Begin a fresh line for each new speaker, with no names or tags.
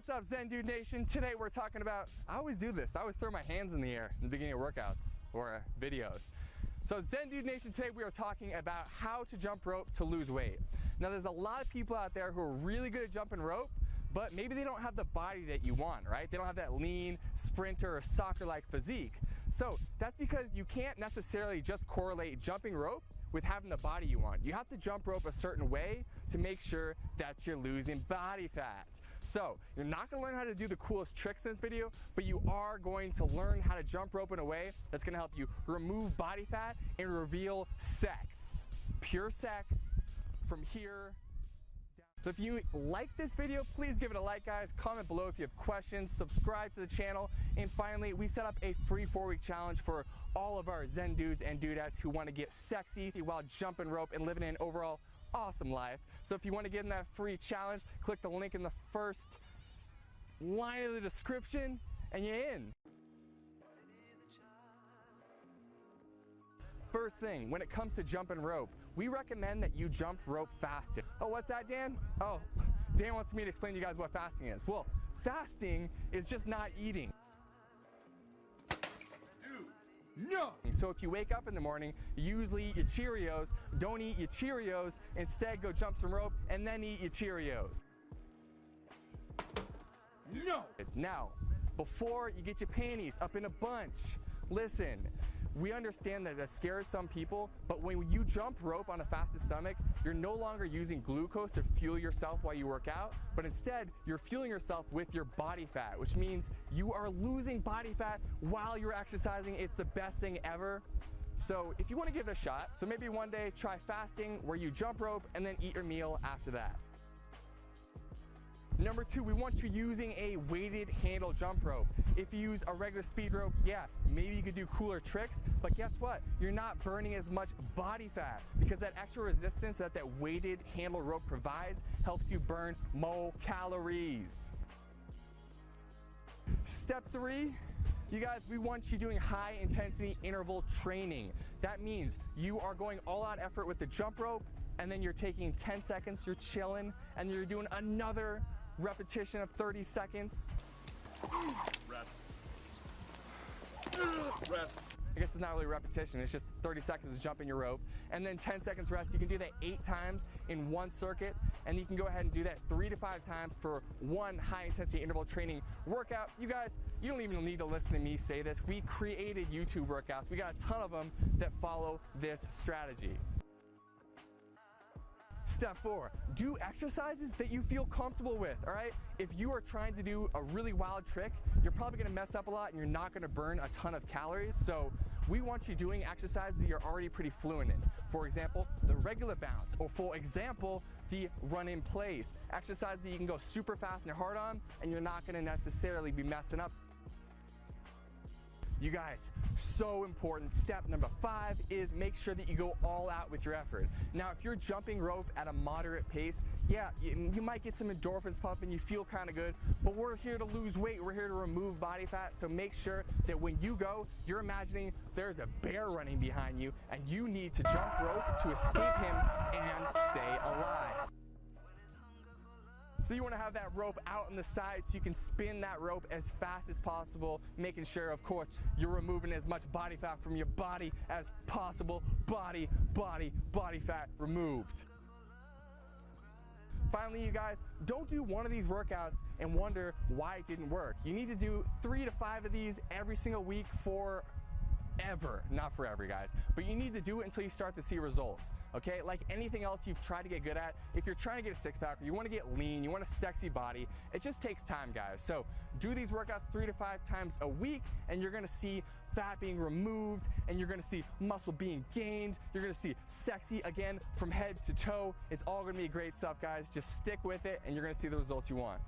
What's up, Zen Dude Nation? Today we're talking about, I always do this, I always throw my hands in the air in the beginning of workouts or videos. So Zen Dude Nation, today we are talking about how to jump rope to lose weight. Now there's a lot of people out there who are really good at jumping rope, but maybe they don't have the body that you want, right? They don't have that lean sprinter or soccer-like physique. So that's because you can't necessarily just correlate jumping rope with having the body you want. You have to jump rope a certain way to make sure that you're losing body fat. So you're not gonna learn how to do the coolest tricks in this video, but you are going to learn how to jump rope in a way that's gonna help you remove body fat and reveal sex. Pure sex from here down. So if you like this video, please give it a like, guys. Comment below if you have questions, subscribe to the channel, and finally, we set up a free 4-week challenge for all of our Zen dudes and dudettes who want to get sexy while jumping rope and living an overall awesome life. So if you want to get in that free challenge, click the link in the first line of the description and you're in. First thing, when it comes to jumping rope, we recommend that you jump rope fasted. Oh, what's that, Dan? Oh, Dan wants me to explain to you guys what fasting is. Well, fasting is just not eating. No! So if you wake up in the morning, usually eat your Cheerios, don't eat your Cheerios, instead go jump some rope and then eat your Cheerios. No! Now, before you get your panties up in a bunch, listen, we understand that scares some people, but when you jump rope on a fasted stomach, you're no longer using glucose to fuel yourself while you work out, but instead you're fueling yourself with your body fat, which means you are losing body fat while you're exercising. It's the best thing ever. So if you want to give it a shot, so maybe one day try fasting where you jump rope and then eat your meal after that. Number 2, we want you using a weighted handle jump rope. If you use a regular speed rope, yeah, maybe you could do cooler tricks, but guess what? You're not burning as much body fat because that extra resistance that weighted handle rope provides helps you burn more calories. Step 3, you guys, we want you doing high intensity interval training. That means you are going all out effort with the jump rope, and then you're taking 10 seconds, you're chilling, and you're doing another repetition of 30 seconds.
Rest. Rest.
I guess it's not really repetition, it's just 30 seconds of jumping your rope, and then 10 seconds rest. You can do that 8 times in one circuit, and you can go ahead and do that 3 to 5 times for one high intensity interval training workout. You guys, you don't even need to listen to me say this. We created YouTube workouts. We got a ton of them that follow this strategy. Step 4, do exercises that you feel comfortable with, all right? If you are trying to do a really wild trick, you're probably gonna mess up a lot and you're not gonna burn a ton of calories. So we want you doing exercises that you're already pretty fluent in. For example, the regular bounce, or for example, the run in place. Exercises that you can go super fast and hard on and you're not gonna necessarily be messing up. You guys, so important. Step number 5 is make sure that you go all out with your effort. Now, if you're jumping rope at a moderate pace, yeah, you might get some endorphins pumping, you feel kind of good, but we're here to lose weight, we're here to remove body fat, so make sure that when you go, you're imagining there's a bear running behind you and you need to jump rope to escape him and stay alive. So you want to have that rope out on the side so you can spin that rope as fast as possible, making sure, of course, you're removing as much body fat from your body as possible. Body fat removed. Finally, you guys, don't do one of these workouts and wonder why it didn't work. You need to do 3 to 5 of these every single week for ever, not forever, guys, but you need to do it until you start to see results, okay? Like anything else you've tried to get good at, if you're trying to get a six-pack or you want to get lean, you want a sexy body, it just takes time, guys. So do these workouts 3 to 5 times a week and you're gonna see fat being removed and you're gonna see muscle being gained, you're gonna see sexy again from head to toe. It's all gonna be great stuff, guys. Just stick with it and you're gonna see the results you want.